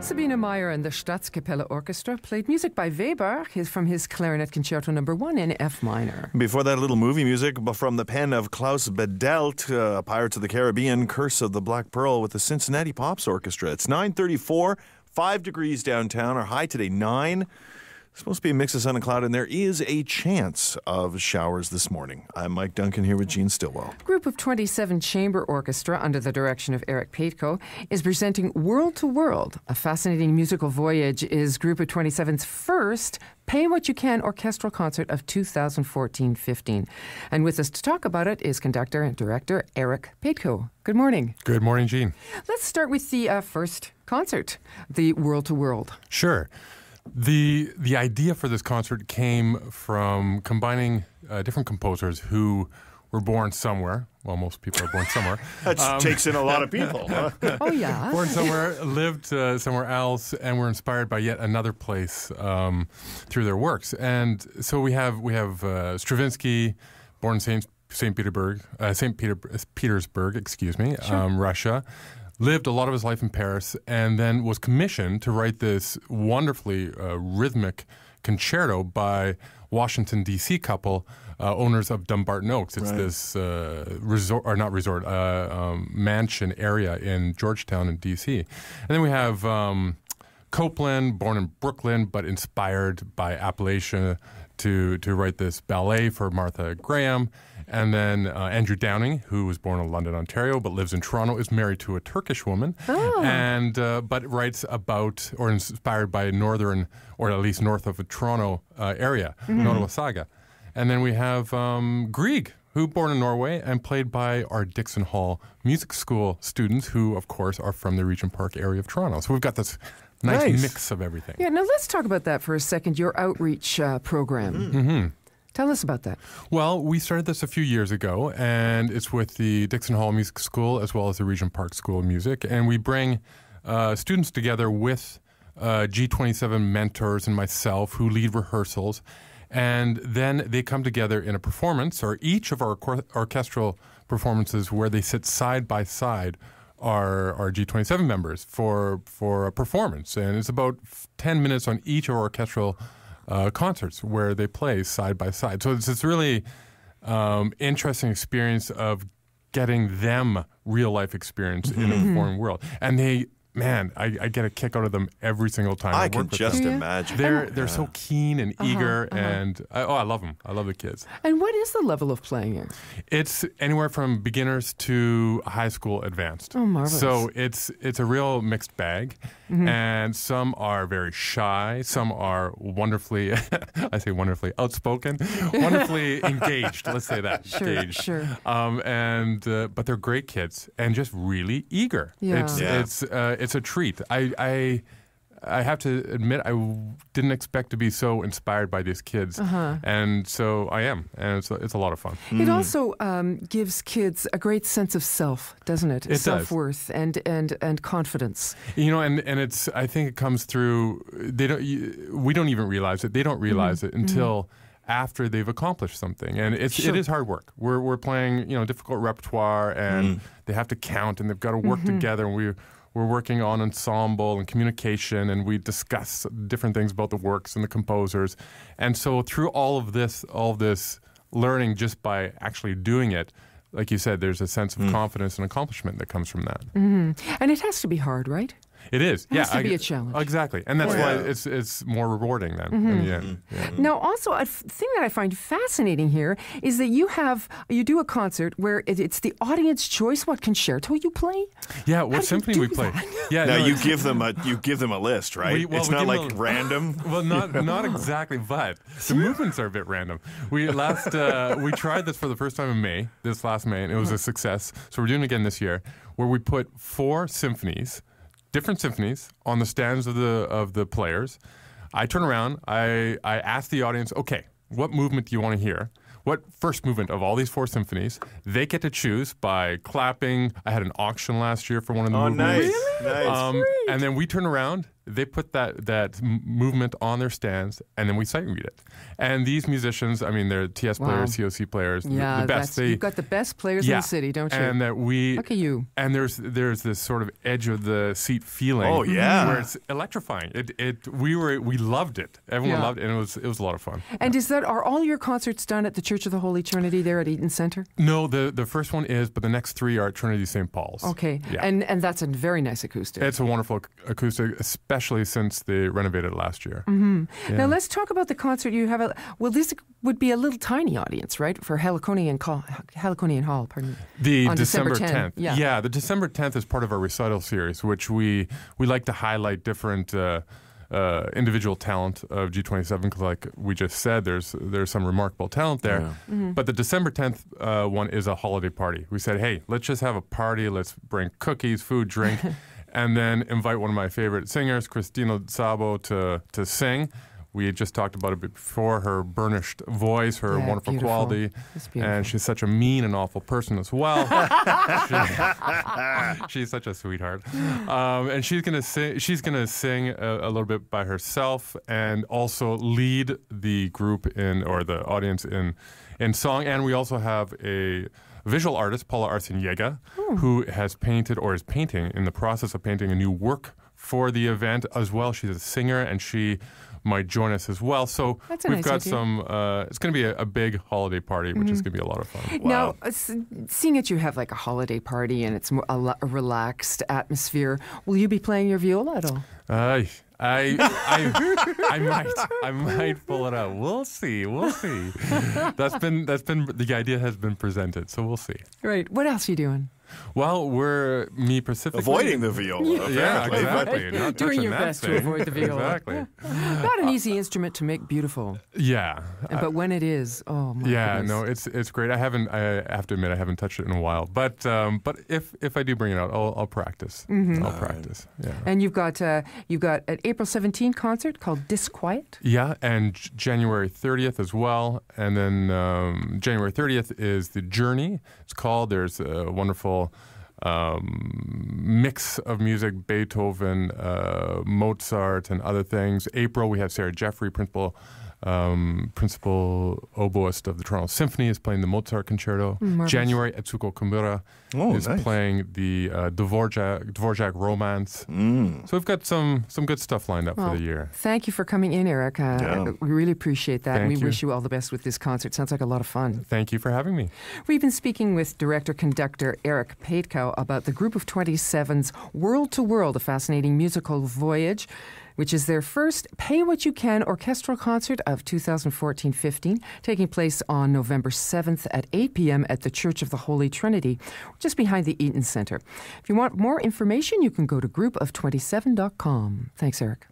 Sabine Meyer and the Staatskapelle Orchestra played music by Weber from his Clarinet Concerto No. 1 in F minor. Before that, a little movie music from the pen of Klaus Bedelt, Pirates of the Caribbean, Curse of the Black Pearl with the Cincinnati Pops Orchestra. It's 9:34, 5 degrees downtown. Our high today, 9. It's supposed to be a mix of sun and cloud, and there is a chance of showers this morning. I'm Mike Duncan here with Gene Stillwell. Group of 27 Chamber Orchestra, under the direction of Eric Paetkau, is presenting World to World. A fascinating musical voyage is Group of 27's first Pay What You Can orchestral concert of 2014-15. And with us to talk about it is conductor and director Eric Paetkau. Good morning. Good morning, Gene. Let's start with the first concert, the World to World. Sure. The idea for this concert came from combining different composers who were born somewhere. Well, most people are born somewhere. That takes in a lot of people. Huh? Oh, yeah. Born somewhere, lived somewhere else, and were inspired by yet another place through their works. And so we have Stravinsky, born in St. Petersburg, Sure. Russia. Lived a lot of his life in Paris, and then was commissioned to write this wonderfully rhythmic concerto by Washington, D.C. couple, owners of Dumbarton Oaks. It's this mansion area in Georgetown in D.C. And then we have Copland, born in Brooklyn, but inspired by Appalachia to write this ballet for Martha Graham. And then Andrew Downing, who was born in London, Ontario, but lives in Toronto, is married to a Turkish woman, and but writes about or inspired by northern, or at least north of the Toronto area, Norra Saga. And then we have Grieg, who born in Norway and played by our Dixon Hall Music School students, who, of course, are from the Regent Park area of Toronto. So we've got this nice mix of everything. Yeah, now let's talk about that for a second, your outreach program. Mm-hmm. Tell us about that. Well, we started this a few years ago, and it's with the Dixon Hall Music School as well as the Regent Park School of Music. And we bring students together with G27 Mentors and myself, who lead rehearsals. And then they come together in a performance, or each of our orchestral performances, where they sit side by side our G27 members for a performance. And it's about 10 minutes on each of our orchestral concerts where they play side by side. So it's this really interesting experience of getting them real life experience in a foreign world. And I get a kick out of them every single time. I can just imagine. They're so keen and eager, and I love them. I love the kids. And what is the level of playing here? It's anywhere from beginners to high school advanced. Oh, marvelous. So it's a real mixed bag, and some are very shy, some are wonderfully, I say wonderfully, outspoken, wonderfully engaged, let's say that, engaged. Sure. But they're great kids and just really eager. Yeah. It's a treat. I have to admit, I didn't expect to be so inspired by these kids, and so I am, and it's a lot of fun. It also gives kids a great sense of self, doesn't it? It Self-worth and confidence. You know, and it's, I think it comes through. We don't even realize it. They don't realize it until after they've accomplished something, and it is hard work. We're playing difficult repertoire, and they have to count, and they've got to work together, and we're working on ensemble and communication, and we discuss different things about the works and the composers. And so through all of this learning just by actually doing it, like you said, there's a sense of confidence and accomplishment that comes from that. And it has to be hard, right? It is. It has to be a challenge. Exactly. And that's why it's more rewarding then in the end. Yeah. Now, also, a thing that I find fascinating here is that you do a concert where it's the audience choice what concerto you play? Yeah, what symphony we play. Yeah, now you give them a list, right? It's not like random. Well, not exactly, but the movements are a bit random. We tried this for the first time in this last May, and it was a success. So we're doing it again this year, where we put 4 symphonies, different symphonies, on the stands of the players. I turn around, I ask the audience, okay, what movement do you want to hear? What first movement of all these 4 symphonies? They get to choose by clapping. I had an auction last year for one of the movements. Nice. And then we turn around, they put that movement on their stands, and then we sight read it. And these musicians, I mean, they're TS players, COC players, yeah, the best. You've got the best players in the city, don't you? And that we look at you. And there's this sort of edge of the seat feeling. Oh yeah, where it's electrifying. We loved it. Everyone loved it, and it was a lot of fun. And are all your concerts done at the Church of the Holy Trinity there at Eaton Centre? No, the first one is, but the next three are at Trinity St. Paul's. Okay, yeah. and that's a very nice acoustic. It's a wonderful acoustic, especially since they renovated it last year. Mm-hmm. Yeah. Now let's talk about the concert you have. This would be a little tiny audience, right, for Heliconian Hall. Pardon me. The on December 10th. Yeah, the December 10th is part of our recital series, which we like to highlight different individual talent of G27, because like we just said, there's some remarkable talent there. Yeah. Mm-hmm. But the December 10th one is a holiday party. We said, hey, let's just have a party. Let's bring cookies, food, drink, and then invite one of my favorite singers, Cristina Sabo, to sing. We had just talked about it before, her burnished voice, her wonderful quality. And she's such a mean and awful person as well. She's such a sweetheart. And she's going to sing a little bit by herself, and also lead the group or the audience in song. And we also have a visual artist, Paula Arciniega, who has painted or is painting, in the process of painting, a new work for the event as well. She's a singer, and she might join us as well. So we've got some, it's going to be a big holiday party, which is going to be a lot of fun. Wow. Now, seeing that you have like a holiday party and it's a relaxed atmosphere, will you be playing your viola at all? I might pull it out. We'll see. That's been the idea has been presented, so we'll see. Right. What else are you doing? Well, me specifically avoiding the viola. Yeah, exactly. Not doing your that best thing. to avoid the viola. Exactly. Not an easy instrument to make beautiful. Yeah. But when it is, oh my goodness. No, it's great. I have to admit, I haven't touched it in a while. But if I do bring it out, I'll practice. Mm-hmm. I'll practice. Yeah. And you've got an April 17 concert called Disquiet. Yeah, and January 30th as well. And then January 30th is The Journey. It's called. There's a wonderful mix of music, Beethoven, Mozart, and other things. April, we have Sarah Jeffrey, principal oboist of the Toronto Symphony, is playing the Mozart Concerto. January, Etsuko Komura is playing the Dvorak Romance. So we've got some good stuff lined up for the year. Thank you for coming in, Eric. We really appreciate that. Thank and we you. wish you all the best with this concert. Sounds like a lot of fun. Thank you for having me. We've been speaking with director-conductor Eric Paetkau about the Group of 27's World to World, a fascinating musical voyage, which is their first Pay What You Can orchestral concert of 2014-15, taking place on November 7th at 8 p.m. at the Church of the Holy Trinity, just behind the Eaton Centre. If you want more information, you can go to groupof27.com. Thanks, Eric.